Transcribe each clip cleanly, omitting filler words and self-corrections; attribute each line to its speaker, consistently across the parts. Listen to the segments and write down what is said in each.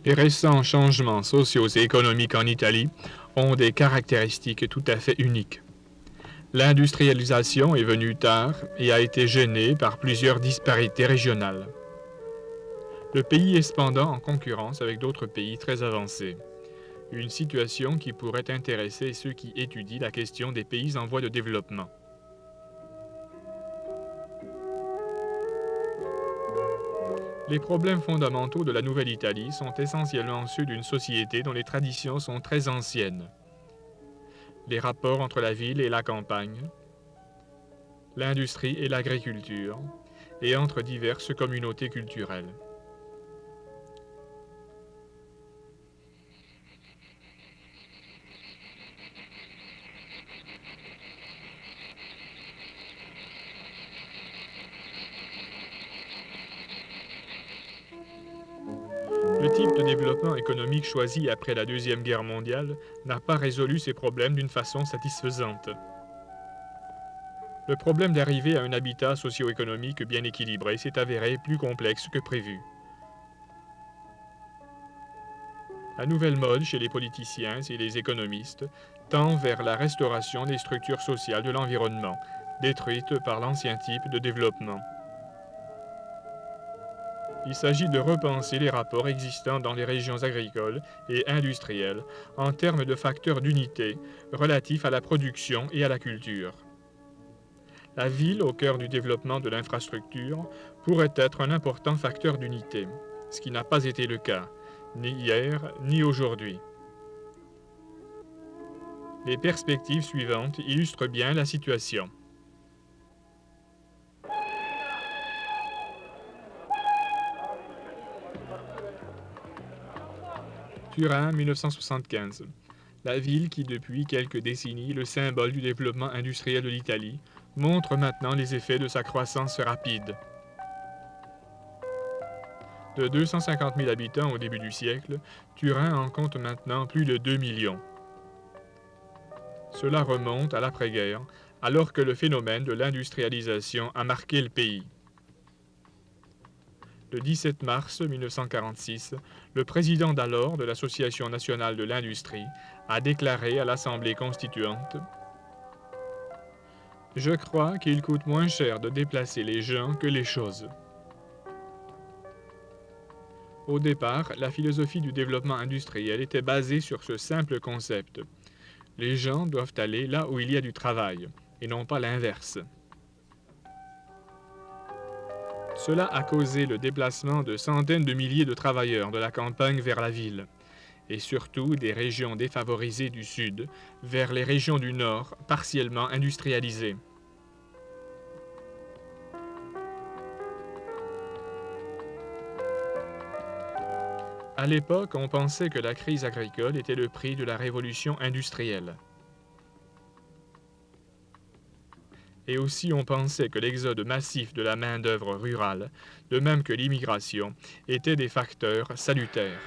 Speaker 1: Les récents changements sociaux et économiques en Italie ont des caractéristiques tout à fait uniques. L'industrialisation est venue tard et a été gênée par plusieurs disparités régionales. Le pays est cependant en concurrence avec d'autres pays très avancés. Une situation qui pourrait intéresser ceux qui étudient la question des pays en voie de développement. Les problèmes fondamentaux de la Nouvelle-Italie sont essentiellement ceux d'une société dont les traditions sont très anciennes. Les rapports entre la ville et la campagne, l'industrie et l'agriculture, et entre diverses communautés culturelles. Le type de développement économique choisi après la Deuxième Guerre mondiale n'a pas résolu ces problèmes d'une façon satisfaisante. Le problème d'arriver à un habitat socio-économique bien équilibré s'est avéré plus complexe que prévu. La nouvelle mode chez les politiciens et les économistes tend vers la restauration des structures sociales de l'environnement, détruites par l'ancien type de développement. Il s'agit de repenser les rapports existants dans les régions agricoles et industrielles en termes de facteurs d'unité relatifs à la production et à la culture. La ville, au cœur du développement de l'infrastructure, pourrait être un important facteur d'unité, ce qui n'a pas été le cas, ni hier ni aujourd'hui. Les perspectives suivantes illustrent bien la situation. Turin, 1975. La ville qui, depuis quelques décennies, est le symbole du développement industriel de l'Italie, montre maintenant les effets de sa croissance rapide. De 250 000 habitants au début du siècle, Turin en compte maintenant plus de 2 millions. Cela remonte à l'après-guerre, alors que le phénomène de l'industrialisation a marqué le pays. Le 17 mars 1946, le président d'alors de l'Association nationale de l'industrie a déclaré à l'Assemblée constituante « Je crois qu'il coûte moins cher de déplacer les gens que les choses ». Au départ, la philosophie du développement industriel était basée sur ce simple concept. Les gens doivent aller là où il y a du travail, et non pas l'inverse. Cela a causé le déplacement de centaines de milliers de travailleurs de la campagne vers la ville, et surtout des régions défavorisées du sud vers les régions du nord partiellement industrialisées. À l'époque, on pensait que la crise agricole était le prix de la révolution industrielle. Et aussi on pensait que l'exode massif de la main-d'œuvre rurale, de même que l'immigration, étaient des facteurs salutaires.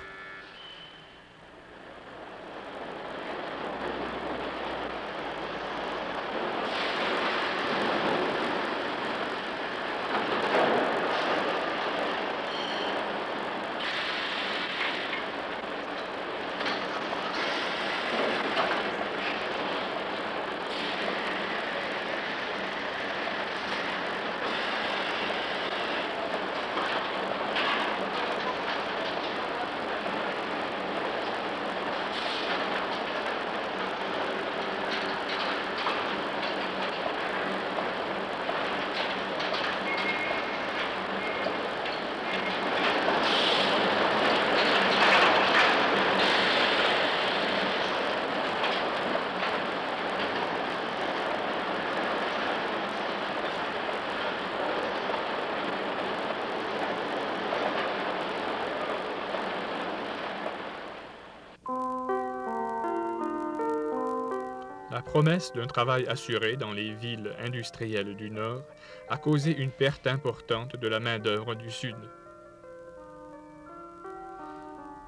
Speaker 1: La promesse d'un travail assuré dans les villes industrielles du Nord a causé une perte importante de la main-d'œuvre du Sud.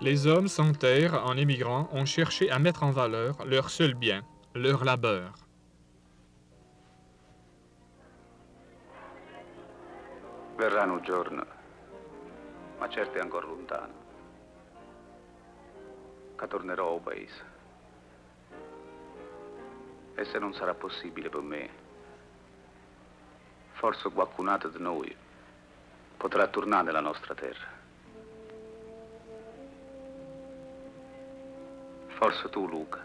Speaker 1: Les hommes sans terre, en émigrant, ont cherché à mettre en valeur leur seul bien, leur labeur.
Speaker 2: Verrà un giorno, ma certo è ancora lontano. che tornerò al paese. E se non sarà possibile per me, forse qualcun altro di noi potrà tornare nella nostra terra. Forse tu, Luca.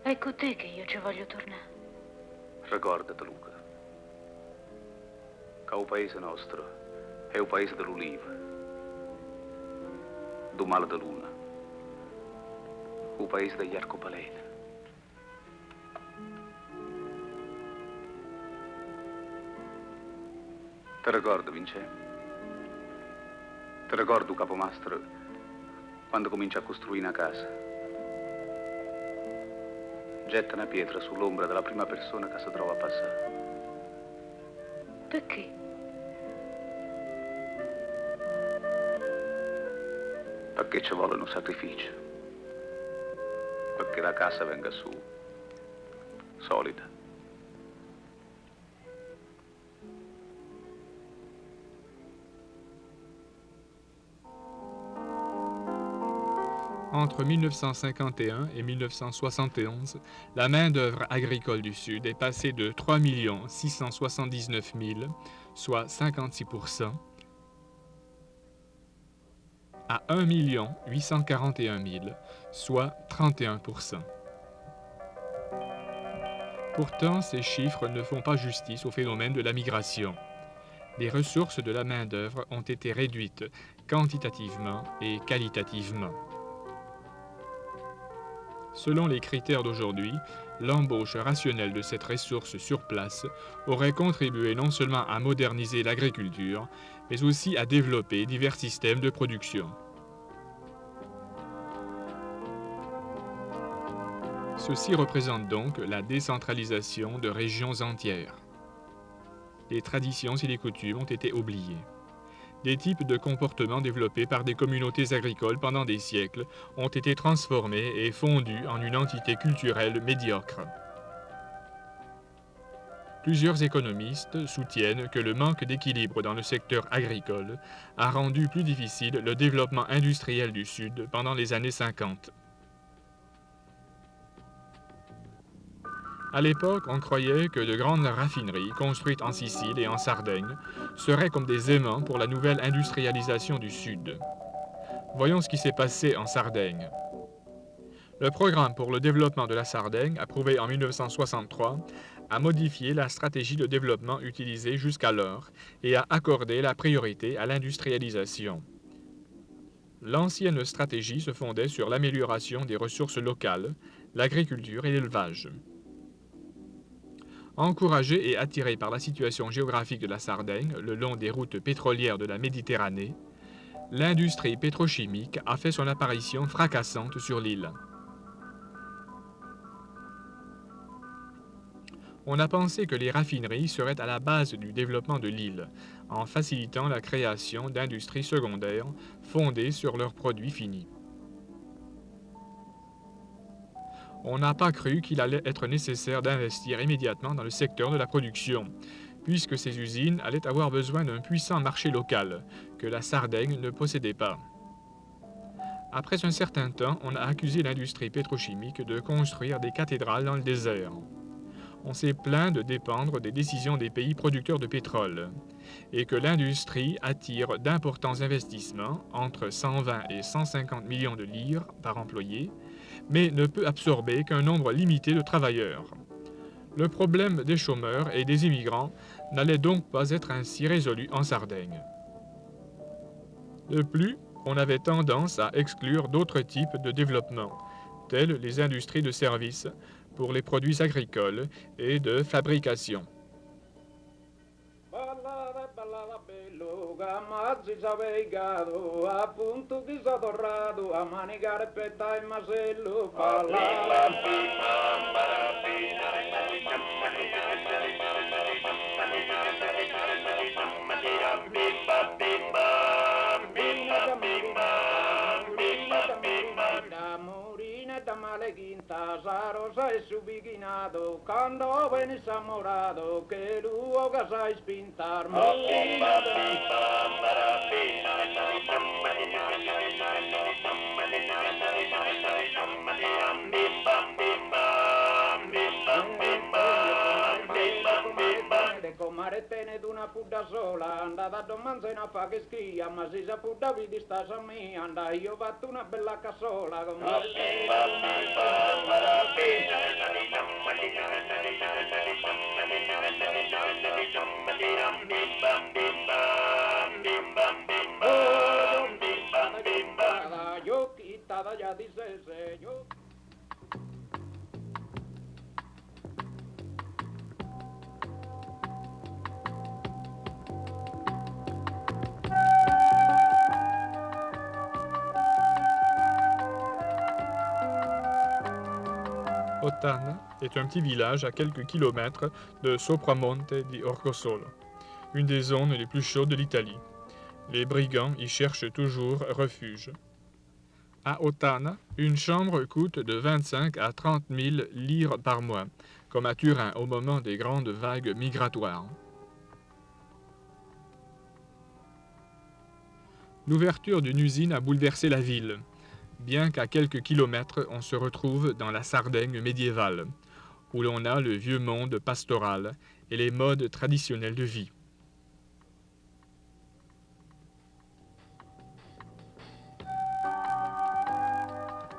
Speaker 3: È con te che io ci voglio tornare.
Speaker 2: Ricordati, Luca, che il paese nostro è il paese dell'oliva, del mare della luna, il paese degli arcobaleni. Ti ricordo, Vincenzo? Ti ricordo, capomastro, quando comincia a costruire una casa? Getta una pietra sull'ombra della prima persona che si trova a passare.
Speaker 3: Perché?
Speaker 2: Perché ci vuole un sacrificio. Perché la casa venga su, solida.
Speaker 1: Entre 1951 et 1971, la main-d'œuvre agricole du Sud est passée de 3 679 000, soit 56%, à 1 841 000, soit 31%. Pourtant, ces chiffres ne font pas justice au phénomène de la migration. Les ressources de la main-d'œuvre ont été réduites quantitativement et qualitativement. Selon les critères d'aujourd'hui, l'embauche rationnelle de cette ressource sur place aurait contribué non seulement à moderniser l'agriculture, mais aussi à développer divers systèmes de production. Ceci représente donc la décentralisation de régions entières. Les traditions et les coutumes ont été oubliées. Des types de comportements développés par des communautés agricoles pendant des siècles ont été transformés et fondus en une entité culturelle médiocre. Plusieurs économistes soutiennent que le manque d'équilibre dans le secteur agricole a rendu plus difficile le développement industriel du Sud pendant les années 50. À l'époque, on croyait que de grandes raffineries construites en Sicile et en Sardaigne seraient comme des aimants pour la nouvelle industrialisation du Sud. Voyons ce qui s'est passé en Sardaigne. Le programme pour le développement de la Sardaigne, approuvé en 1963, a modifié la stratégie de développement utilisée jusqu'alors et a accordé la priorité à l'industrialisation. L'ancienne stratégie se fondait sur l'amélioration des ressources locales, l'agriculture et l'élevage. Encouragé et attiré par la situation géographique de la Sardaigne, le long des routes pétrolières de la Méditerranée, l'industrie pétrochimique a fait son apparition fracassante sur l'île. On a pensé que les raffineries seraient à la base du développement de l'île, en facilitant la création d'industries secondaires fondées sur leurs produits finis. On n'a pas cru qu'il allait être nécessaire d'investir immédiatement dans le secteur de la production, puisque ces usines allaient avoir besoin d'un puissant marché local, que la Sardaigne ne possédait pas. Après un certain temps, on a accusé l'industrie pétrochimique de construire des cathédrales dans le désert. On s'est plaint de dépendre des décisions des pays producteurs de pétrole, et que l'industrie attire d'importants investissements, entre 120 et 150 millions de livres par employé, mais ne peut absorber qu'un nombre limité de travailleurs. Le problème des chômeurs et des immigrants n'allait donc pas être ainsi résolu en Sardaigne. De plus, on avait tendance à exclure d'autres types de développement, tels les industries de services, pour les produits agricoles et de fabrication.
Speaker 4: pinta, esa rosa es su viginado, cuando venís amorado, que lu hagáis pintar. Comaretene d'una pudda sola, andata a domanzena fa che schia, ma si sa pudda vidi sta sa mia, anda io ho fatto una bella cassola con yo quitada ya dice yo.
Speaker 1: Ottana est un petit village à quelques kilomètres de Sopramonte di Orcosolo, une des zones les plus chaudes de l'Italie. Les brigands y cherchent toujours refuge. À Ottana, une chambre coûte de 25 à 30 000 lire par mois, comme à Turin au moment des grandes vagues migratoires. L'ouverture d'une usine a bouleversé la ville, bien qu'à quelques kilomètres on se retrouve dans la Sardaigne médiévale, où l'on a le vieux monde pastoral et les modes traditionnels de vie.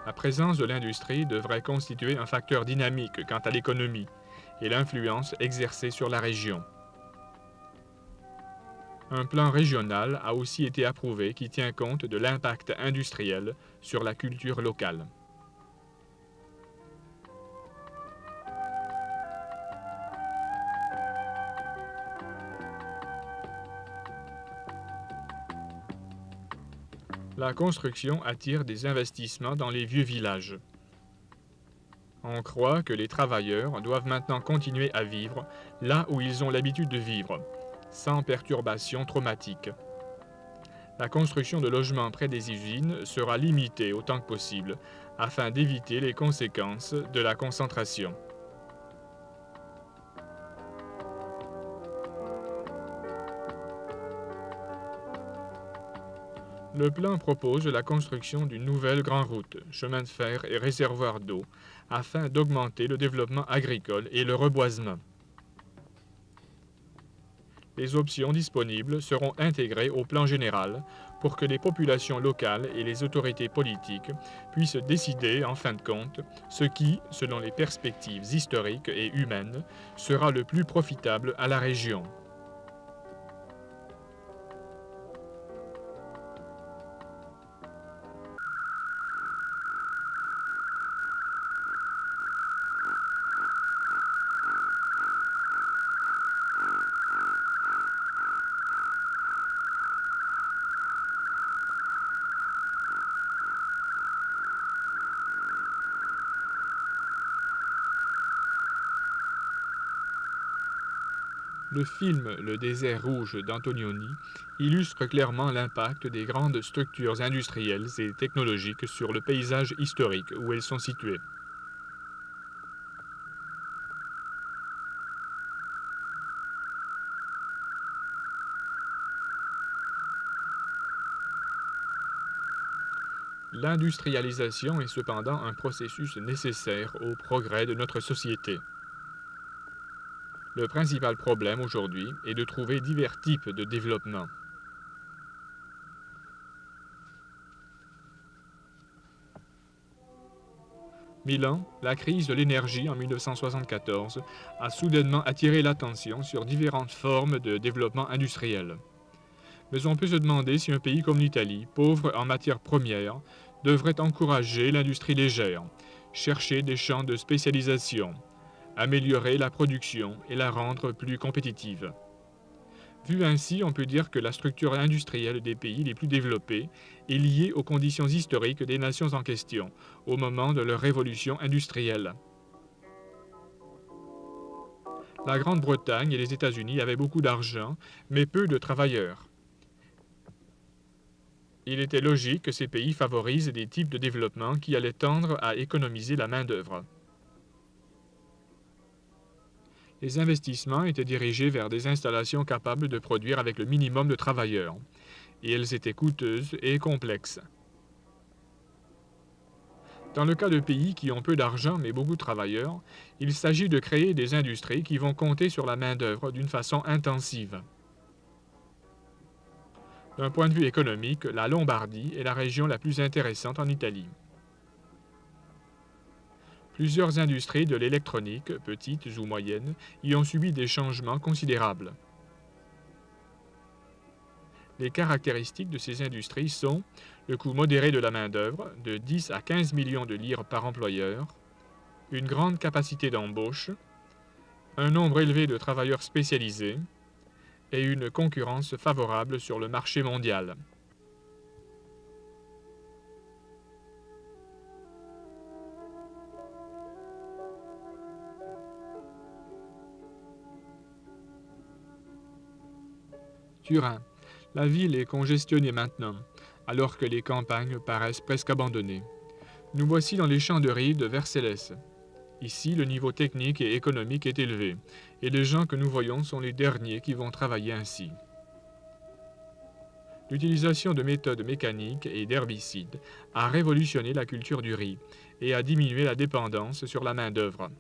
Speaker 1: La présence de l'industrie devrait constituer un facteur dynamique quant à l'économie et l'influence exercée sur la région. Un plan régional a aussi été approuvé qui tient compte de l'impact industriel sur la culture locale. La construction attire des investissements dans les vieux villages. On croit que les travailleurs doivent maintenant continuer à vivre là où ils ont l'habitude de vivre, sans perturbations traumatiques. La construction de logements près des usines sera limitée autant que possible afin d'éviter les conséquences de la concentration. Le plan propose la construction d'une nouvelle grande route, chemin de fer et réservoir d'eau afin d'augmenter le développement agricole et le reboisement. Les options disponibles seront intégrées au plan général pour que les populations locales et les autorités politiques puissent décider, en fin de compte, ce qui, selon les perspectives historiques et humaines, sera le plus profitable à la région. Le film Le désert rouge d'Antonioni illustre clairement l'impact des grandes structures industrielles et technologiques sur le paysage historique où elles sont situées. L'industrialisation est cependant un processus nécessaire au progrès de notre société. Le principal problème aujourd'hui est de trouver divers types de développement. Milan, la crise de l'énergie en 1974 a soudainement attiré l'attention sur différentes formes de développement industriel. Mais on peut se demander si un pays comme l'Italie, pauvre en matières premières, devrait encourager l'industrie légère, chercher des champs de spécialisation, améliorer la production et la rendre plus compétitive. Vu ainsi, on peut dire que la structure industrielle des pays les plus développés est liée aux conditions historiques des nations en question, au moment de leur révolution industrielle. La Grande-Bretagne et les États-Unis avaient beaucoup d'argent, mais peu de travailleurs. Il était logique que ces pays favorisent des types de développement qui allaient tendre à économiser la main-d'œuvre. Les investissements étaient dirigés vers des installations capables de produire avec le minimum de travailleurs, et elles étaient coûteuses et complexes. Dans le cas de pays qui ont peu d'argent mais beaucoup de travailleurs, il s'agit de créer des industries qui vont compter sur la main-d'œuvre d'une façon intensive. D'un point de vue économique, la Lombardie est la région la plus intéressante en Italie. Plusieurs industries de l'électronique, petites ou moyennes, y ont subi des changements considérables. Les caractéristiques de ces industries sont le coût modéré de la main-d'œuvre, de 10 à 15 millions de livres par employeur, une grande capacité d'embauche, un nombre élevé de travailleurs spécialisés et une concurrence favorable sur le marché mondial. Turin. La ville est congestionnée maintenant, alors que les campagnes paraissent presque abandonnées. Nous voici dans les champs de riz de Vercellès. Ici, le niveau technique et économique est élevé, et les gens que nous voyons sont les derniers qui vont travailler ainsi. L'utilisation de méthodes mécaniques et d'herbicides a révolutionné la culture du riz et a diminué la dépendance sur la main-d'œuvre.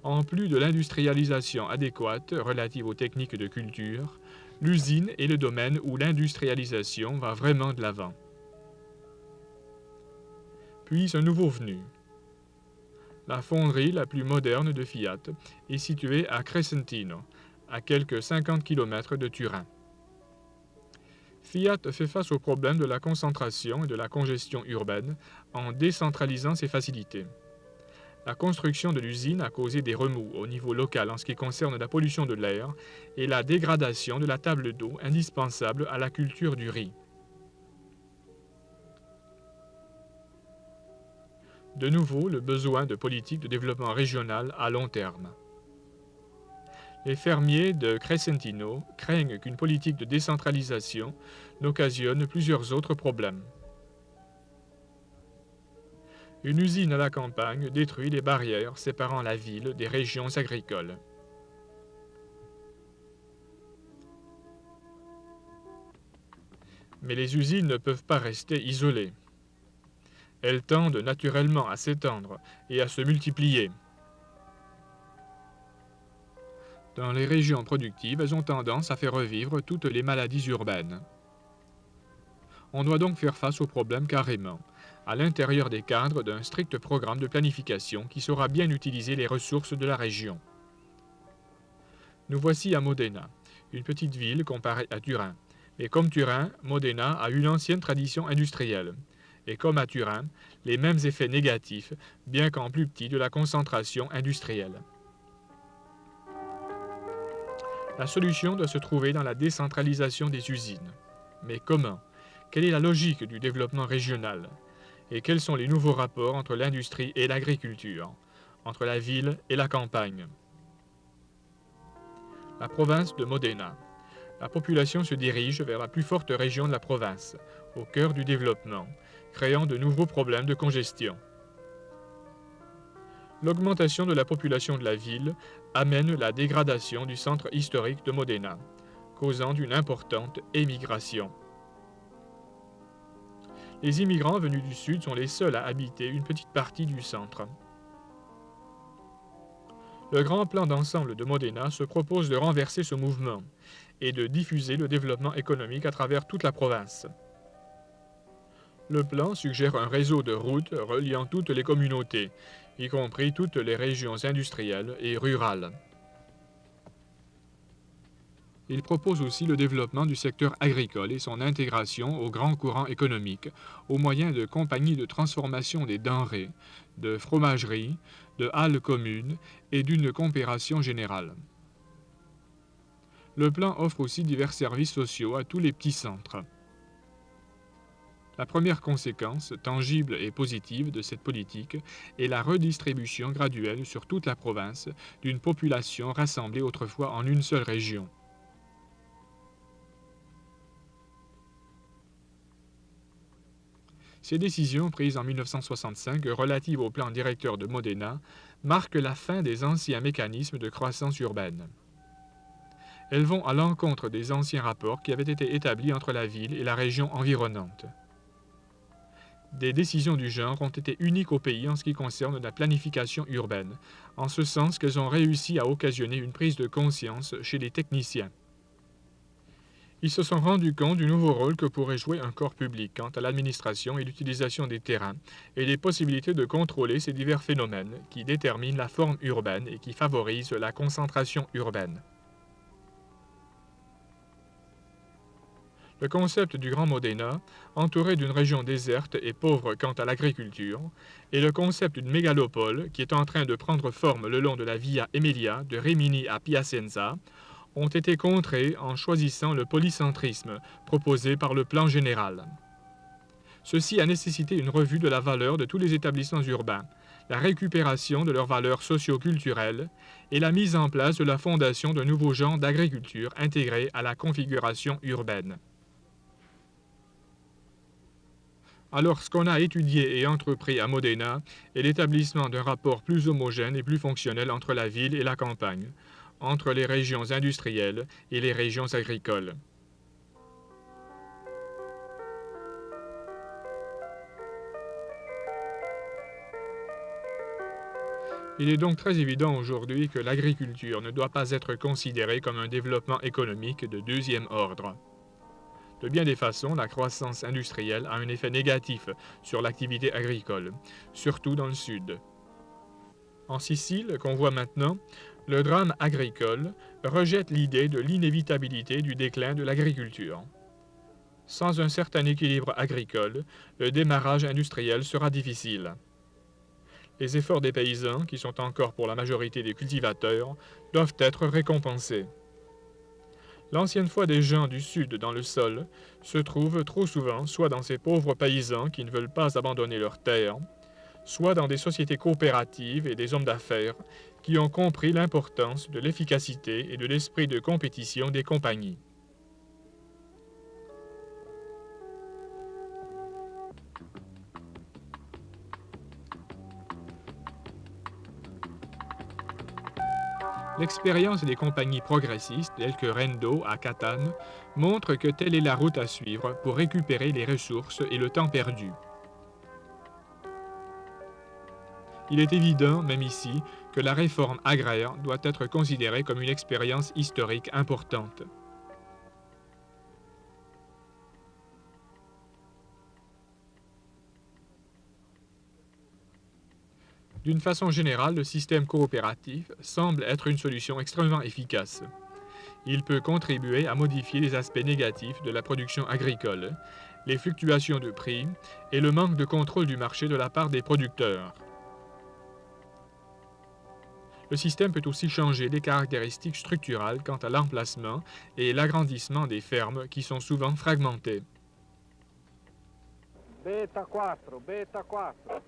Speaker 1: En plus de l'industrialisation adéquate relative aux techniques de culture, l'usine est le domaine où l'industrialisation va vraiment de l'avant. Puis un nouveau venu. La fonderie la plus moderne de Fiat est située à Crescentino, à quelques 50 km de Turin. Fiat fait face au problème de la concentration et de la congestion urbaine en décentralisant ses facilités. La construction de l'usine a causé des remous au niveau local en ce qui concerne la pollution de l'air et la dégradation de la table d'eau indispensable à la culture du riz. De nouveau, le besoin de politiques de développement régional à long terme. Les fermiers de Crescentino craignent qu'une politique de décentralisation n'occasionne plusieurs autres problèmes. Une usine à la campagne détruit les barrières séparant la ville des régions agricoles. Mais les usines ne peuvent pas rester isolées. Elles tendent naturellement à s'étendre et à se multiplier. Dans les régions productives, elles ont tendance à faire revivre toutes les maladies urbaines. On doit donc faire face au problème carrément, à l'intérieur des cadres d'un strict programme de planification qui saura bien utiliser les ressources de la région. Nous voici à Modena, une petite ville comparée à Turin. Mais comme Turin, Modena a une ancienne tradition industrielle. Et comme à Turin, les mêmes effets négatifs, bien qu'en plus petit, de la concentration industrielle. La solution doit se trouver dans la décentralisation des usines. Mais comment? Quelle est la logique du développement régional? Et quels sont les nouveaux rapports entre l'industrie et l'agriculture, entre la ville et la campagne? La province de Modena. La population se dirige vers la plus forte région de la province, au cœur du développement, créant de nouveaux problèmes de congestion. L'augmentation de la population de la ville amène la dégradation du centre historique de Modena, causant une importante émigration. Les immigrants venus du sud sont les seuls à habiter une petite partie du centre. Le grand plan d'ensemble de Modena se propose de renverser ce mouvement et de diffuser le développement économique à travers toute la province. Le plan suggère un réseau de routes reliant toutes les communautés, y compris toutes les régions industrielles et rurales. Il propose aussi le développement du secteur agricole et son intégration au grand courant économique, au moyen de compagnies de transformation des denrées, de fromageries, de halles communes et d'une coopération générale. Le plan offre aussi divers services sociaux à tous les petits centres. La première conséquence, tangible et positive de cette politique, est la redistribution graduelle sur toute la province d'une population rassemblée autrefois en une seule région. Ces décisions prises en 1965 relatives au plan directeur de Modena marquent la fin des anciens mécanismes de croissance urbaine. Elles vont à l'encontre des anciens rapports qui avaient été établis entre la ville et la région environnante. Des décisions du genre ont été uniques au pays en ce qui concerne la planification urbaine, en ce sens qu'elles ont réussi à occasionner une prise de conscience chez les techniciens. Ils se sont rendus compte du nouveau rôle que pourrait jouer un corps public quant à l'administration et l'utilisation des terrains et les possibilités de contrôler ces divers phénomènes qui déterminent la forme urbaine et qui favorisent la concentration urbaine. Le concept du Grand Modena, entouré d'une région déserte et pauvre quant à l'agriculture, et le concept d'une mégalopole qui est en train de prendre forme le long de la Via Emilia de Rimini à Piacenza, ont été contrés en choisissant le polycentrisme proposé par le plan général. Ceci a nécessité une revue de la valeur de tous les établissements urbains, la récupération de leurs valeurs socio-culturelles et la mise en place de la fondation d'un nouveau genre d'agriculture intégré à la configuration urbaine. Alors, ce qu'on a étudié et entrepris à Modena est l'établissement d'un rapport plus homogène et plus fonctionnel entre la ville et la campagne, entre les régions industrielles et les régions agricoles. Il est donc très évident aujourd'hui que l'agriculture ne doit pas être considérée comme un développement économique de deuxième ordre. De bien des façons, la croissance industrielle a un effet négatif sur l'activité agricole, surtout dans le sud. En Sicile, qu'on voit maintenant, le drame agricole rejette l'idée de l'inévitabilité du déclin de l'agriculture. Sans un certain équilibre agricole, le démarrage industriel sera difficile. Les efforts des paysans, qui sont encore pour la majorité des cultivateurs, doivent être récompensés. L'ancienne foi des gens du Sud dans le sol se trouve trop souvent soit dans ces pauvres paysans qui ne veulent pas abandonner leurs terres, soit dans des sociétés coopératives et des hommes d'affaires qui ont compris l'importance de l'efficacité et de l'esprit de compétition des compagnies. L'expérience des compagnies progressistes, telles que Rendo à Catane, montre que telle est la route à suivre pour récupérer les ressources et le temps perdu. Il est évident, même ici, que la réforme agraire doit être considérée comme une expérience historique importante. D'une façon générale, le système coopératif semble être une solution extrêmement efficace. Il peut contribuer à modifier les aspects négatifs de la production agricole, les fluctuations de prix et le manque de contrôle du marché de la part des producteurs. Le système peut aussi changer les caractéristiques structurales quant à l'emplacement et l'agrandissement des fermes qui sont souvent fragmentées.
Speaker 4: Beta 4, Beta 4.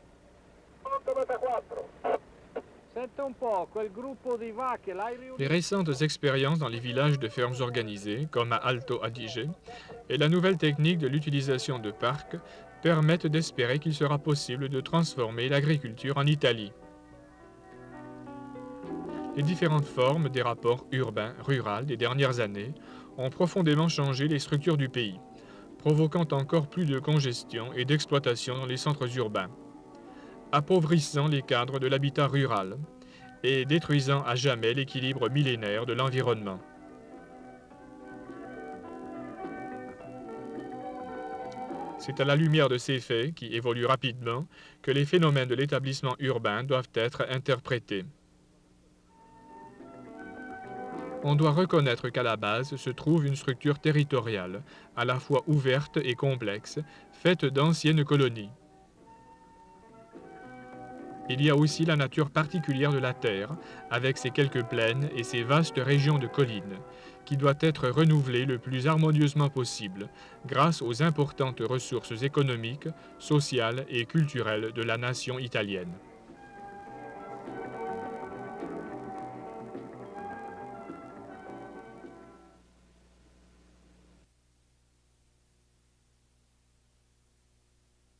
Speaker 1: Les récentes expériences dans les villages de fermes organisées, comme à Alto Adige, et la nouvelle technique de l'utilisation de parcs permettent d'espérer qu'il sera possible de transformer l'agriculture en Italie. Les différentes formes des rapports urbains-rural des dernières années ont profondément changé les structures du pays, provoquant encore plus de congestion et d'exploitation dans les centres urbains, appauvrissant les cadres de l'habitat rural et détruisant à jamais l'équilibre millénaire de l'environnement. C'est à la lumière de ces faits, qui évoluent rapidement, que les phénomènes de l'établissement urbain doivent être interprétés. On doit reconnaître qu'à la base se trouve une structure territoriale, à la fois ouverte et complexe, faite d'anciennes colonies. Il y a aussi la nature particulière de la Terre, avec ses quelques plaines et ses vastes régions de collines, qui doit être renouvelée le plus harmonieusement possible, grâce aux importantes ressources économiques, sociales et culturelles de la nation italienne.